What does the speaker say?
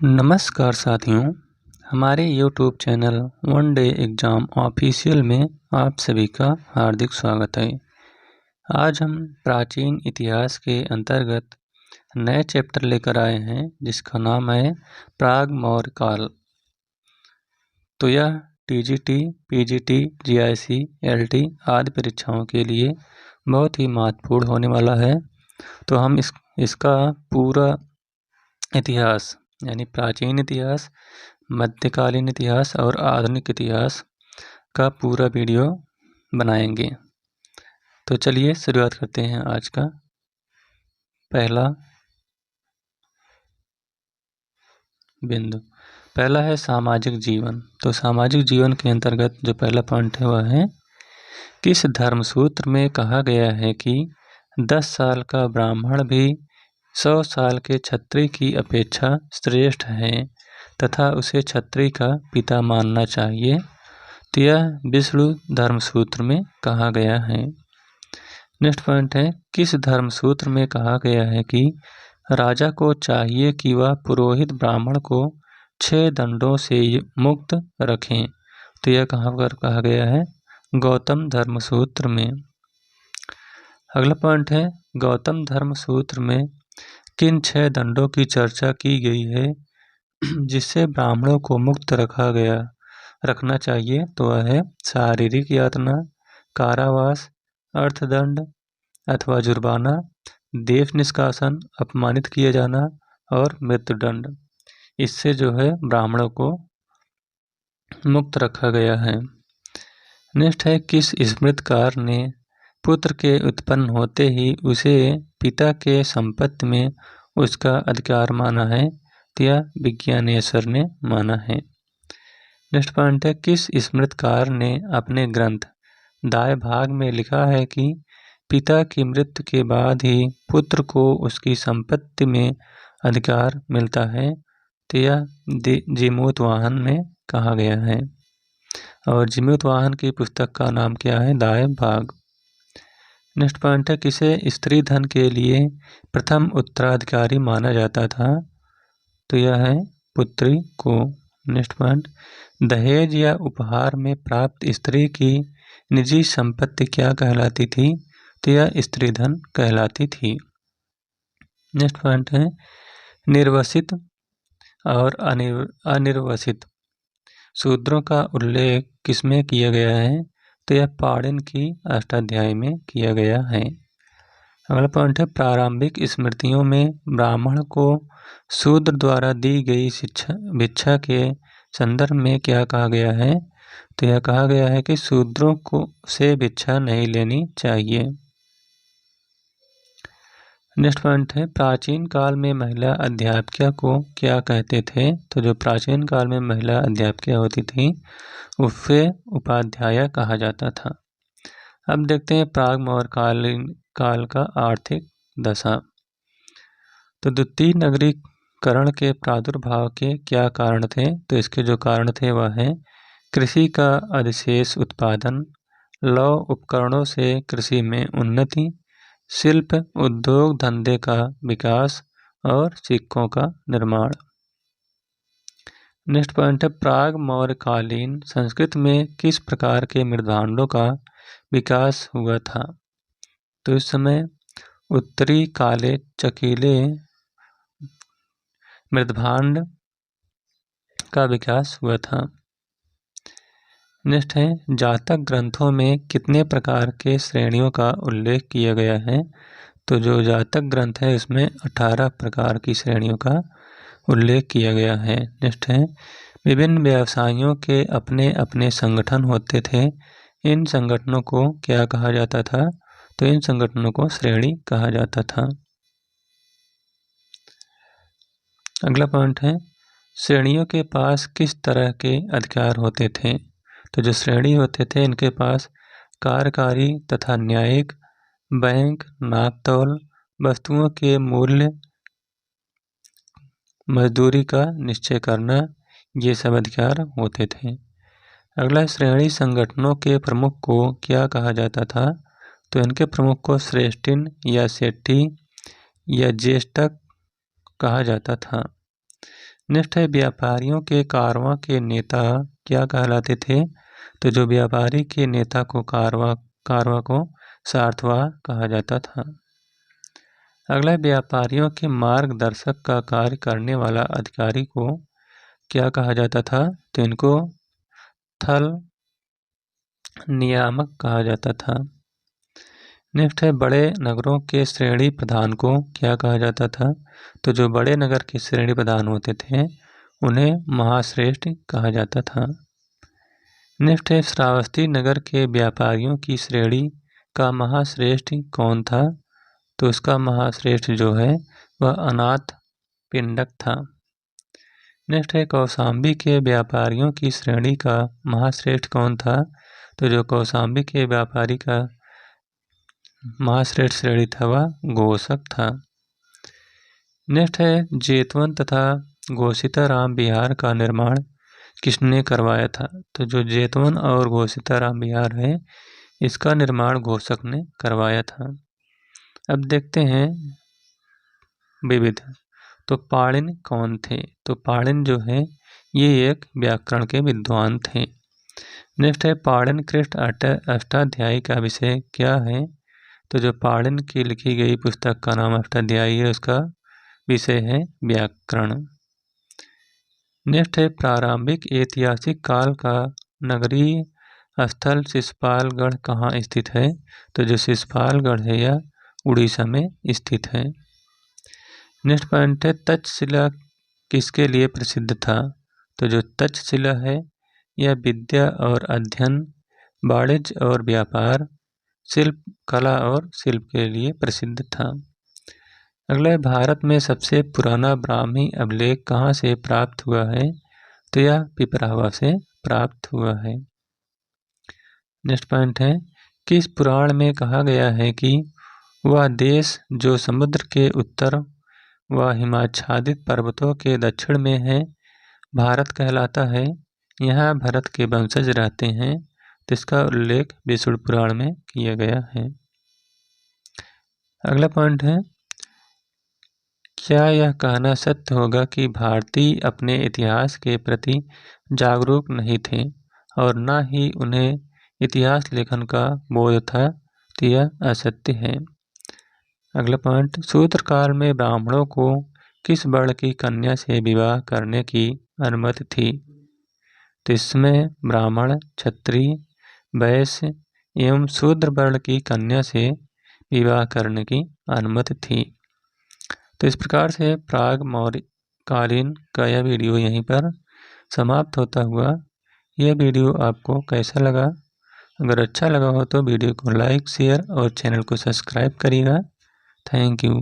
नमस्कार साथियों, हमारे YouTube channel one day exam official में आप सभी का हार्दिक स्वागत है। आज हम प्राचीन इतिहास के अंतर्गत नए चैप्टर लेकर आए हैं जिसका नाम है प्राग मौर्य काल। तो यह TGT, PGT, GIC, LT आदि परीक्षाओं के लिए बहुत ही महत्वपूर्ण होने वाला है। तो हम इसका पूरा इतिहास यानी प्राचीन इतिहास, मध्यकालीन इतिहास और आधुनिक इतिहास का पूरा वीडियो बनाएंगे। तो चलिए शुरुआत करते हैं। आज का पहला बिंदु है सामाजिक जीवन। तो सामाजिक जीवन के अंतर्गत जो पहला पॉइंट है वह है, किस धर्मसूत्र में कहा गया है कि 10 साल का ब्राह्मण भी 100 साल के क्षत्रिय की अपेक्षा श्रेष्ठ है तथा उसे क्षत्रिय का पिता मानना चाहिए। तो यह विष्णु धर्मसूत्र में कहा गया है। नेक्स्ट पॉइंट है, किस धर्मसूत्र में कहा गया है कि राजा को चाहिए कि वह पुरोहित ब्राह्मण को 6 दंडों से मुक्त रखें। तो यह कहाँ पर कहा गया है? गौतम धर्मसूत्र में। अगला पॉइंट है, गौतम धर्मसूत्र में किन 6 दंडों की चर्चा की गई है जिससे ब्राह्मणों को मुक्त रखना चाहिए? तो वह है शारीरिक यातना, कारावास, अर्थदंड अथवा जुर्माना, देश निष्कासन, अपमानित किया जाना और मृत्युदंड। इससे जो है ब्राह्मणों को मुक्त रखा गया है। नेक्स्ट है, किस स्मृतिकार ने पुत्र के उत्पन्न होते ही उसे पिता के संपत्ति में उसका अधिकार माना है? तो यह विज्ञानेश्वर ने माना है। नेक्स्ट पॉइंट है, किस स्मृतिकार ने अपने ग्रंथ दाय भाग में लिखा है कि पिता की मृत्यु के बाद ही पुत्र को उसकी संपत्ति में अधिकार मिलता है? तो यह जीमूतवाहन में कहा गया है। और जीमूतवाहन की पुस्तक का नाम क्या है? दाय भाग। नेक्स्ट पॉइंट है, किसे स्त्री धन के लिए प्रथम उत्तराधिकारी माना जाता था? तो यह है पुत्री को। नेक्स्ट पॉइंट, दहेज या उपहार में प्राप्त स्त्री की निजी संपत्ति क्या कहलाती थी? तो यह स्त्री धन कहलाती थी। नेक्स्ट पॉइंट है, निर्वसित और अनिर्वसित शूद्रों का उल्लेख किसमें किया गया है? तो यह पाणिनि की अष्टाध्यायी में किया गया है। अगला पॉइंट है, प्रारंभिक स्मृतियों में ब्राह्मण को शूद्र द्वारा दी गई भिक्षा के संदर्भ में क्या कहा गया है? तो यह कहा गया है कि शूद्रों को से भिक्षा नहीं लेनी चाहिए। नेक्स्ट पॉइंट है, प्राचीन काल में महिला अध्यापिका को क्या कहते थे? तो जो प्राचीन काल में महिला अध्यापिका होती थी उसे उपाध्याय कहा जाता था। अब देखते हैं प्राग मौर्य काल का आर्थिक दशा। तो द्वितीय नगरीकरण के प्रादुर्भाव के क्या कारण थे? तो इसके जो कारण थे वह है कृषि का अधिशेष उत्पादन, लौह उपकरणों से कृषि में उन्नति, शिल्प उद्योग धंधे का विकास और सिक्कों का निर्माण। नेक्स्ट पॉइंट है, प्राग मौर्यकालीन संस्कृत में किस प्रकार के मृदभांडों का विकास हुआ था? तो इस समय उत्तरी काले चकीले मृदभांड का विकास हुआ था। नेक्स्ट है, जातक ग्रंथों में कितने प्रकार के श्रेणियों का उल्लेख किया गया है? तो जो जातक ग्रंथ है उसमें 18 प्रकार की श्रेणियों का उल्लेख किया गया है। नेक्स्ट है, विभिन्न व्यवसायियों के अपने अपने संगठन होते थे। इन संगठनों को क्या कहा जाता था? तो इन संगठनों को श्रेणी कहा जाता था। अगला पॉइंट है, श्रेणियों के पास किस तरह के अधिकार होते थे? तो जो श्रेणी होते थे इनके पास कार्यकारी तथा न्यायिक, बैंक, नापतोल, वस्तुओं के मूल्य, मजदूरी का निश्चय करना, ये सब अधिकार होते थे। अगला, श्रेणी संगठनों के प्रमुख को क्या कहा जाता था? तो इनके प्रमुख को श्रेष्ठिन या सेठी या ज्येष्ठक कहा जाता था। नेक्स्ट है व्यापारियों के कारवां के नेता क्या कहलाते थे? तो जो व्यापारी के नेता को कारवां को सारथवाह कहा जाता था। अगला व्यापारियों के मार्गदर्शक का कार्य करने वाला अधिकारी को क्या कहा जाता था? तो इनको थल नियामक कहा जाता था। नेक्स्ट है बड़े नगरों के श्रेणी प्रधान को क्या कहा जाता था? तो जो बड़े नगर के श्रेणी प्रधान होते थे उन्हें महाश्रेष्ठ कहा जाता था। नेक्स्ट है श्रावस्ती नगर के व्यापारियों की श्रेणी का महाश्रेष्ठ कौन था? तो इसका महाश्रेष्ठ जो है वह अनाथ पिंडक था। नेक्स्ट है कौशाम्बी के व्यापारियों की श्रेणी का महाश्रेष्ठ कौन था? तो जो कौशाम्बी के व्यापारी का महाश्रेष्ठ श्रेणी था वह घोषक था। नेक्स्ट है जेतवन तथा घोषिताराम विहार का निर्माण किसने करवाया था? तो जो जेतवन और घोषिताराम विहार है इसका निर्माण घोषक ने करवाया था। अब देखते हैं विविध। तो पाणिनि कौन थे? तो पाणिनि जो है ये एक व्याकरण के विद्वान थे। नेक्स्ट है पाणिनि कृष्ण अष्टाध्यायी का विषय क्या है? तो जो पाणिनि की लिखी गई पुस्तक का नाम अष्टाध्यायी है उसका विषय है व्याकरण। नेक्स्ट है प्रारंभिक ऐतिहासिक काल का नगरीय स्थल शिशुपालगढ़ कहाँ स्थित है? तो जो शिशुपालगढ़ है यह उड़ीसा में स्थित है। नेक्स्ट पॉइंट है तक्षशिला किसके लिए प्रसिद्ध था? तो जो तक्षशिला है यह विद्या और अध्ययन, वाणिज्य और व्यापार, शिल्प, कला और शिल्प के लिए प्रसिद्ध था। अगला भारत में सबसे पुराना ब्राह्मी अभिलेख कहाँ से प्राप्त हुआ है? तो यह पिपरावा से प्राप्त हुआ है। नेक्स्ट पॉइंट है किस पुराण में कहा गया है कि वह देश जो समुद्र के उत्तर व हिमाच्छादित पर्वतों के दक्षिण में है भारत कहलाता है, यहाँ भरत के वंशज रहते हैं, जिसका उल्लेख विष्णु पुराण में किया गया है। अगला पॉइंट है क्या यह कहना सत्य होगा कि भारतीय अपने इतिहास के प्रति जागरूक नहीं थे और न ही उन्हें इतिहास लेखन का बोध था? तो यह असत्य है। अगला पॉइंट शूद्र काल में ब्राह्मणों को किस वर्ण की कन्या से विवाह करने की अनुमति थी? तो इसमें ब्राह्मण, क्षत्रिय, वैश्य एवं शूद्र वर्ण की कन्या से विवाह करने की अनुमति थी। तो इस प्रकार से प्राग मौर्य कालीन का यह वीडियो यहीं पर समाप्त होता हुआ। यह वीडियो आपको कैसा लगा? अगर अच्छा लगा हो तो वीडियो को लाइक, शेयर और चैनल को सब्सक्राइब करिएगा। Thank you.